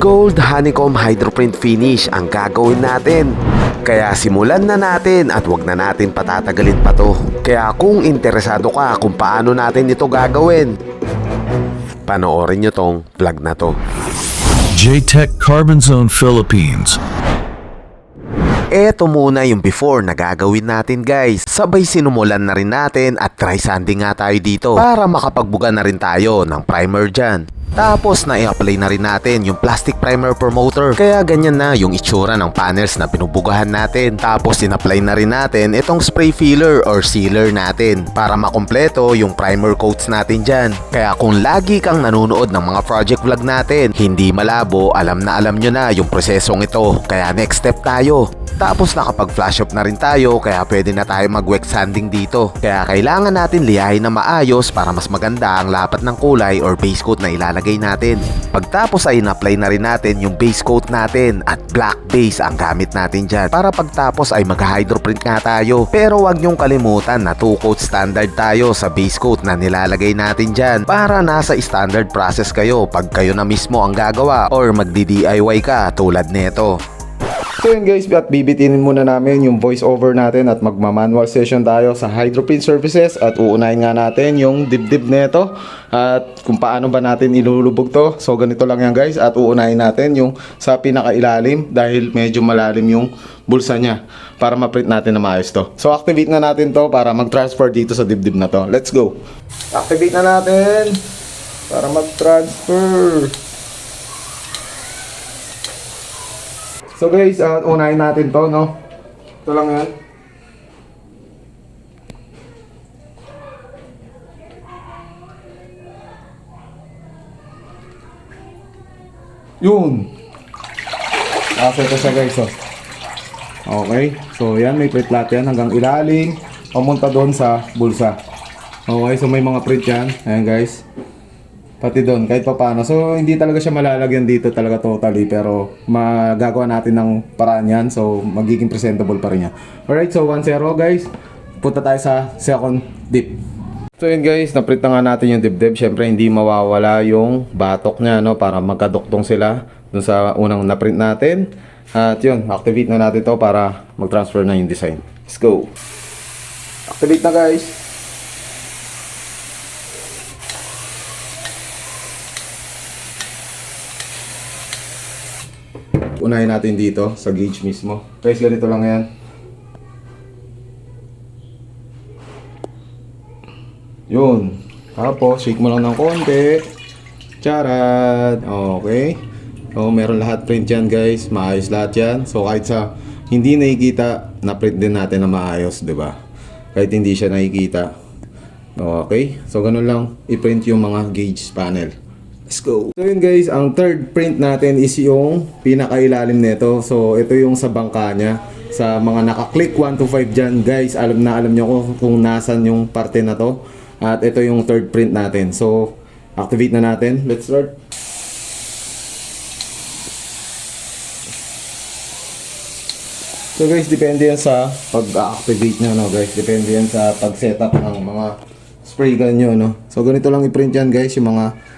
Gold Honeycomb Hydroprint Finish ang gagawin natin. Kaya simulan na natin at wag na natin patatagalin pa to. Kaya kung interesado ka kung paano natin ito gagawin, panoorin nyo tong vlog na to. J-Tech Carbon Zone Philippines. Eto muna yung before na gagawin natin guys. Sabay sinumulan na rin natin at try sanding nga tayo dito para makapagbuga na rin tayo ng primer dyan. Tapos na i-apply na rin natin yung plastic primer promoter. Kaya ganyan na yung itsura ng panels na binubugahan natin. Tapos in-apply na rin natin itong spray filler or sealer natin para makumpleto yung primer coats natin dyan. Kaya kung lagi kang nanonood ng mga project vlog natin, hindi malabo, alam na alam nyo na yung prosesong ito. Kaya next step tayo. Tapos nakapag flash up na rin tayo kaya pwede na tayo mag wet sanding dito. Kaya kailangan natin liyahin na maayos para mas maganda ang lapat ng kulay or base coat na ilalagay natin. Pagtapos ay in-apply na rin natin yung base coat natin at black base ang gamit natin dyan. Para pagtapos ay mag-hydroprint nga tayo. Pero wag nyong kalimutan na 2 coat standard tayo sa base coat na nilalagay natin dyan. Para nasa standard process kayo pag kayo na mismo ang gagawa or magdi-DIY ka tulad neto. So yun guys, at bibitinin muna namin yung voice over natin at magma-manual session tayo sa hydroprint services at uunahin nga natin yung dibdib neto at kung paano ba natin ilulubog to. So ganito lang yan guys, at uunahin natin yung sa pinakailalim dahil medyo malalim yung bulsa niya para ma-print natin na maayos to. So activate na natin to para mag-transfer dito sa dibdib na to. Let's go! Activate na natin para mag-transfer. So guys, unahin natin to, no? Ito lang yan. Yun. Kasi ito siya guys, oh. Okay. So yan, may print lahat yan hanggang ilalim. Pamunta doon sa bulsa. Okay, so may mga print yan. Ayan guys. Pati doon, kahit pa paano. So, hindi talaga siya malalagyan dito talaga totally. Pero, magagawa natin ng paraan yan. So, magiging presentable pa rin yan. Alright, so 1-0 guys. Punta tayo sa second dip. So, yun guys, naprint na nga natin yung dibdib. Siyempre, hindi mawawala yung batok niya, no? Para magkaduktong sila dun sa unang naprint natin. At yun, activate na natin to para mag-transfer na yung design. Let's go! Activate na guys! Unahin natin dito sa gauge mismo. Guys, ganito lang yan. Yun. Tapos, shake mo lang ng konti. Charad. Okay. So, meron lahat print yan guys. Maayos lahat yan. So, kahit sa hindi nakikita, na-print din natin na maayos, diba? Kahit hindi siya nakikita. Okay. So, ganun lang i-print yung mga gauge panel. Let's go. So yun guys, ang third print natin is yung pinakailalim nito. So ito yung sa bangka niya. Sa mga naka-click 1 to 5 dyan guys, alam nyo kung nasan yung parte na to. At ito yung third print natin. So activate na natin. Let's start. So guys, depende yan sa pag-activate nyo, no guys. Depende yan sa pag-setup ng mga spray gun nyo, no. So ganito lang i-print yan guys, yung mga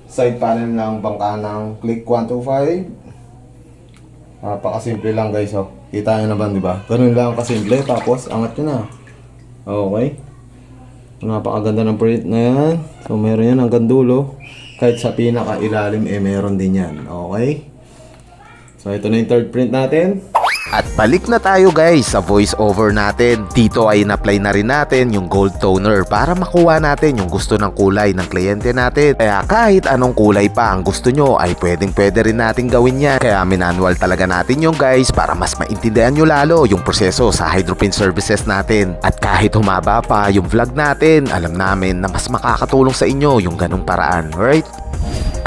side panel ng bangka ng click 1 to 5. Napakasimple lang guys, oh. Kita nyo naman, di ba? Ganun lang kasimple, tapos angat nyo na. Okay. Napakaganda ng print na yan. So meron yan hanggang dulo. Kahit sa pinakailalim, meron din yan. Okay. So ito na yung third print natin. At balik na tayo guys sa voice over natin. Dito ay in-apply na rin natin yung gold toner para makuha natin yung gusto ng kulay ng kliyente natin. Kaya kahit anong kulay pa ang gusto nyo ay pwede rin natin gawin yan. Kaya minanual talaga natin yung guys para mas maintindihan nyo lalo yung proseso sa hydroprint services natin. At kahit humaba pa yung vlog natin, alam namin na mas makakatulong sa inyo yung ganung paraan, right?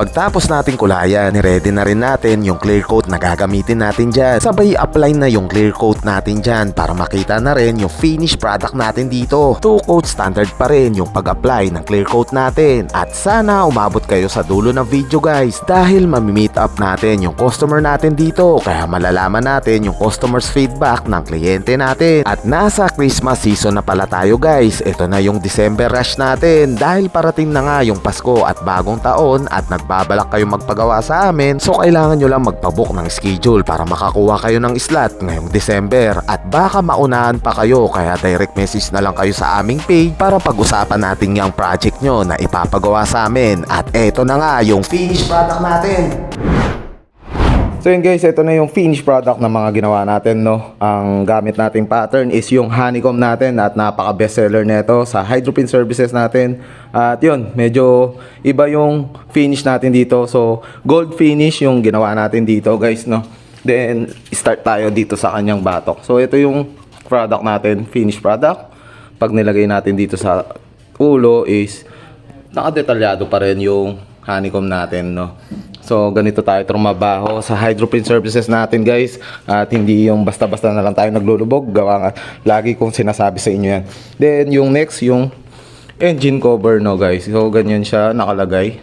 Pagtapos nating kulayan, ready na rin natin yung clear coat na gagamitin natin dyan. Sabay apply na yung clear coat natin dyan para makita na rin yung finished product natin dito. 2 coat standard pa rin yung pag-apply ng clear coat natin. At sana umabot kayo sa dulo ng video guys dahil mami-meet up natin yung customer natin dito. Kaya malalaman natin yung customer's feedback ng kliyente natin. At nasa Christmas season na pala tayo guys. Ito na yung December rush natin dahil parating na nga yung Pasko at bagong taon at nagbabalak kayo magpagawa sa amin, so kailangan nyo lang magpabook ng schedule para makakuha kayo ng slot ngayong December. At baka maunahan pa kayo, kaya direct message na lang kayo sa aming page para pag-usapan natin yung project nyo na ipapagawa sa amin. At eto na nga yung finished product natin. So yun guys, ito na yung finished product na mga ginawa natin, no. Ang gamit nating pattern is yung honeycomb natin at napaka bestseller nito sa Hydropin services natin. At yun, medyo iba yung finish natin dito. So gold finish yung ginawa natin dito guys, no. Then start tayo dito sa kanyang batok. So ito yung product natin, finished product. Pag nilagay natin dito sa ulo is nakadetalyado pa rin yung honeycomb natin, no. So ganito tayo trumabaho sa Hydropin services natin guys. At hindi yung basta-basta na lang tayo naglulubog. Gawa nga, lagi kong sinasabi sa inyo yan. Then yung next, yung engine cover, no guys. So ganyan siya nakalagay.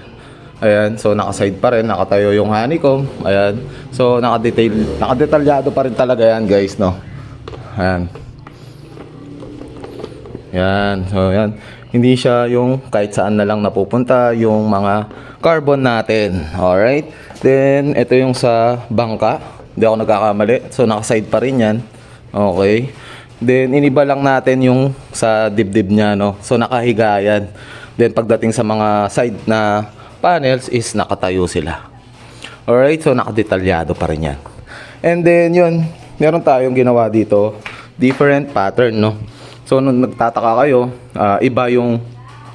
Ayan, so nakaside pa rin, nakatayo yung honeycomb. Ayan, so nakadetalyado pa rin talaga yan guys, no. Ayan. Yan, so yan. Hindi siya yung kahit saan na lang napupunta yung mga carbon natin. Alright. Then, ito yung sa bangka. Hindi ako nagkakamali. So, nakaside pa rin yan. Okay. Then, iniba lang natin yung sa dibdib niya, no. So, nakahiga yan. Then, pagdating sa mga side na panels is nakatayo sila. Alright. So, nakadetalyado pa rin yan. And then, yun. Meron tayong ginawa dito. Different pattern, no. So, nung nagtataka kayo, iba yung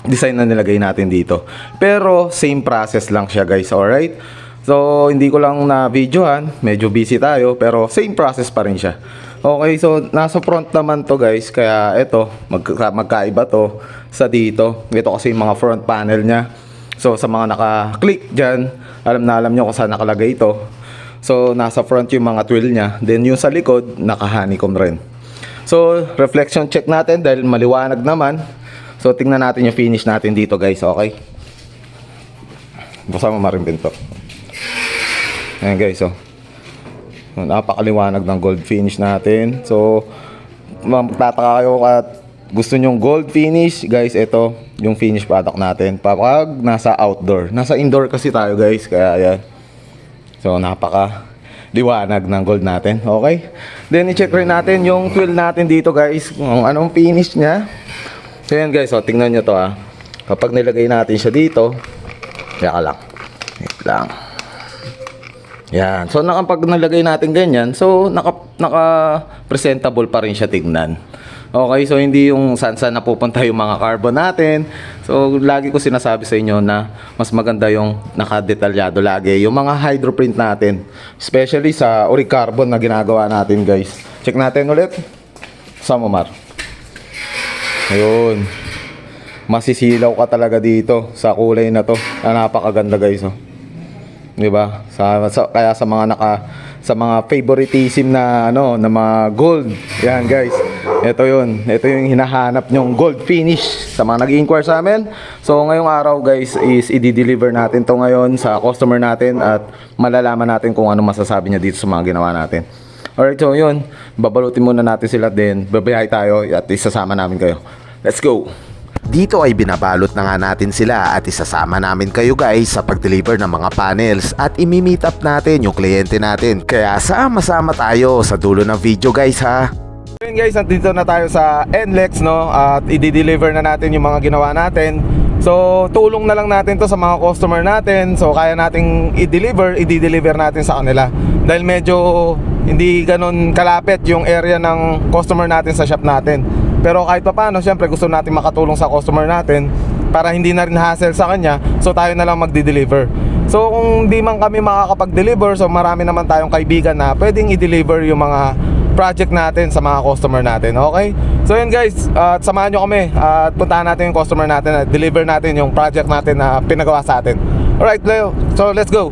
design na nilagay natin dito. Pero, same process lang siya guys, alright? So, hindi ko lang na-videohan. Medyo busy tayo, pero same process pa rin siya. Okay, so, nasa front naman to guys. Kaya, ito, magkaiba to sa dito. Ito kasi yung mga front panel niya. So, sa mga naka-click dyan, alam nyo kung saan nakalagay ito. So, nasa front yung mga twill niya. Then, yung sa likod, naka-honeycomb rin. So, reflection check natin dahil maliwanag naman. So, tingnan natin yung finish natin dito guys, okay? Basta mo marimbin to. Ayan guys, so. Napakaliwanag ng gold finish natin. So, magtataka kayo at gusto nyong gold finish, guys, ito yung finish product natin. Kapag nasa outdoor. Nasa indoor kasi tayo guys, kaya ayan. So, liwanag ng gold natin. Okay? Then, i-check rin natin yung twill natin dito guys. Kung anong finish niya. So, yan guys. So, tingnan nyo to ha. Kapag nilagay natin siya dito. Kaya lang. Wait lang. Yan. So, pag nilagay natin ganyan. So, naka-presentable pa rin siya tignan. Okay, so hindi yung saan-saan napupunta yung mga carbon natin. So, lagi ko sinasabi sa inyo na mas maganda yung nakadetalyado lagi. Yung mga hydroprint natin. Especially sa uri carbon na ginagawa natin, guys. Check natin ulit. Samomar. Ayun. Masisilaw ka talaga dito sa kulay na to. Napakaganda, guys. Oh. Diba? Kaya sa mga favoritism na na mga gold. Yan, guys. Ito yun. Ito yung hinahanap nyong gold finish sa mga nag-i-inquire sa amin. So, ngayong araw guys is i-deliver natin to ngayon sa customer natin at malalaman natin kung ano masasabi niya dito sa mga ginawa natin. Alright, so yun. Babalutin muna natin sila din. Babiyahe tayo at isasama namin kayo. Let's go! Dito ay binabalot na nga natin sila at isasama namin kayo guys sa pag-deliver ng mga panels at imi-meet up natin yung kliyente natin. Kaya sama-sama tayo sa dulo ng video guys ha. Ayun guys, nandito na tayo sa NLEX, no? At i-deliver na natin yung mga ginawa natin. So, tulong na lang natin to sa mga customer natin. So, kaya nating i-deliver natin sa kanila. Dahil medyo hindi ganun kalapit yung area ng customer natin sa shop natin. Pero kahit pa paano, syempre gusto natin makatulong sa customer natin para hindi na rin hassle sa kanya. So, tayo na lang magdi-deliver. So, kung di man kami makakapag-deliver, so marami naman tayong kaibigan na pwedeng i-deliver yung mga project natin sa mga customer natin. Okay? So yun guys, samahan nyo kami at puntahan natin yung customer natin at deliver natin yung project natin na pinagawa sa atin. Alright, Leo. So let's go.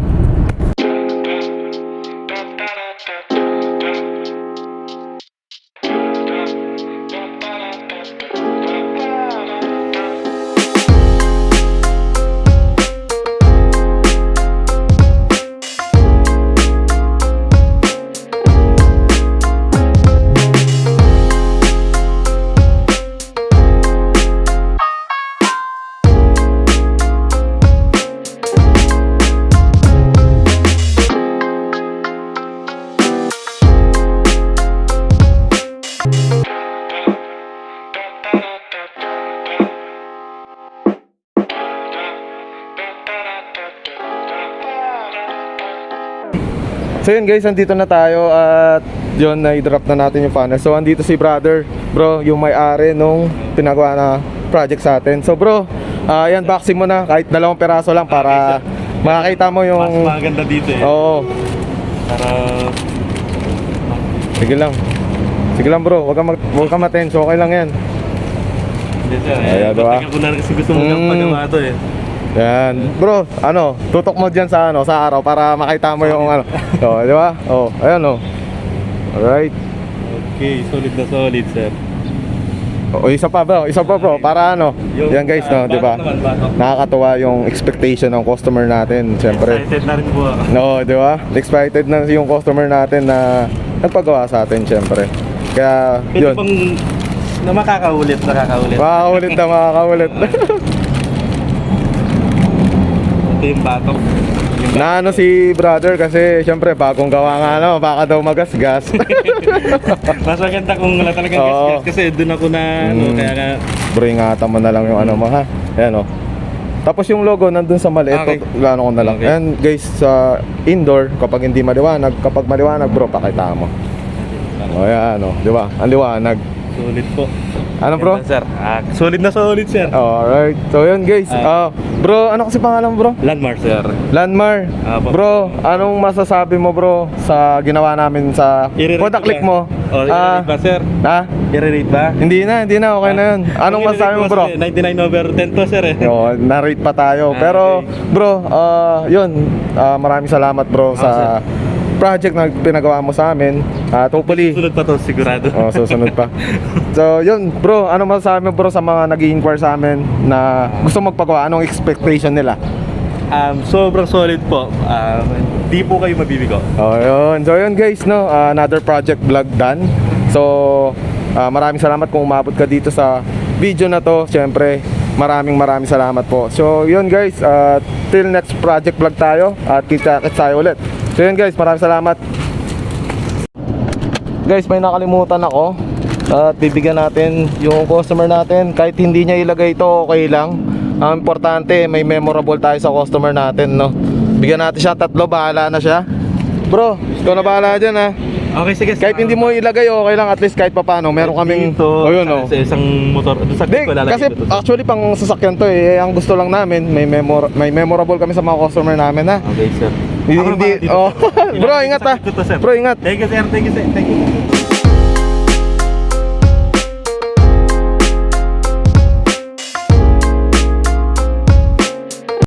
So yun guys, andito na tayo at yun, na-drop na natin yung funnel. So andito si brother, bro, yung may-ari nung pinagawa na project sa atin. So bro, yan, boxing mo na kahit 2 peraso lang para makakita mo yung... Mas maganda dito eh. Oo, Para... sige lang. Sige lang bro, huwag ka matenso, okay lang yan. Hindi sir Ayan, diba? matagal ko na kasi gusto mo nang pagawa to eh. Yan. Bro, tutok mo dyan sa araw para makita mo yung ano. So, di ba? Oh, ayan oh. Alright. Okay, solid na solid sir. O, isa pa bro, para yan guys, no, di ba? Nakakatuwa yung expectation ng customer natin, syempre. Excited na rin po ako. No, di ba? Excited na yung customer natin na nagpagawa sa atin, syempre. Kaya, Pwede yun. pang na makakaulit. Makakaulit. Ito yung batok. Na si brother kasi syempre bagong gawa nga baka daw magasgas. Mas maganda kung wala talagang Oo. gas kasi doon ako na kaya nga Bro, ingatan mo na lang yung mo ha. Ayan Tapos yung logo nandun sa maliit, Okay. ko na lang. Okay. And guys, sa indoor, kapag hindi maliwanag, kapag maliwanag bro, pakita mo. O yan di ba? Ang liwanag. solid po. Ano bro? Ganda, sir. Solid na solid sir. Alright. So yun guys. Bro, ano kasi pangalan mo bro? Landmark sir. Landmar. Apo. Bro, anong masasabi mo bro sa ginawa namin sa I-rate product click ba? mo? O, i-rate ba sir? Ha? I-rate ba? Hindi na, okay na yun. Anong Ang masasabi mo i-rate bro? kasi 99/10 to sir eh. Na-rate pa tayo. Pero bro, yun, maraming salamat bro sa project na pinagawa mo sa amin. At hopefully, Sunod pa to sigurado. susunod pa. So yun bro, ano masasabi mo bro sa mga nag-i-inquire sa amin na gusto magpagawa? Anong expectation nila? Sobrang solid po. Di po kayo mabibigo. Yun. So yun guys, another project vlog done. So maraming salamat kung umabot ka dito sa video na to. Siyempre, maraming salamat po. So yun guys, till next project vlog tayo at kita-kits tayo ulit. So yun guys, maraming salamat. Guys, may nakalimutan ako. At bibigyan natin yung customer natin. Kahit hindi niya ilagay ito, okay lang. Ang importante, may memorable tayo sa customer natin, no? Bigyan natin siya 3, bahala na siya. Bro, ikaw na bahala dyan, ha? Okay, sige. Kahit hindi mo ilagay, okay lang. At least kahit papano, meron kaming... dito, yun, sa isang motor. Doon sa Hindi, ko lalagay kasi dito. actually pang sasakyan to eh. Ang gusto lang namin, may memorable kami sa mga customer namin, ha? Okay, sir. Hindi, Ako na ba dito, oh. sir? Bro, ingat ha. Sakit ko to, sir. Bro, ingat. Thank you, sir. Thank you, sir. Thank you.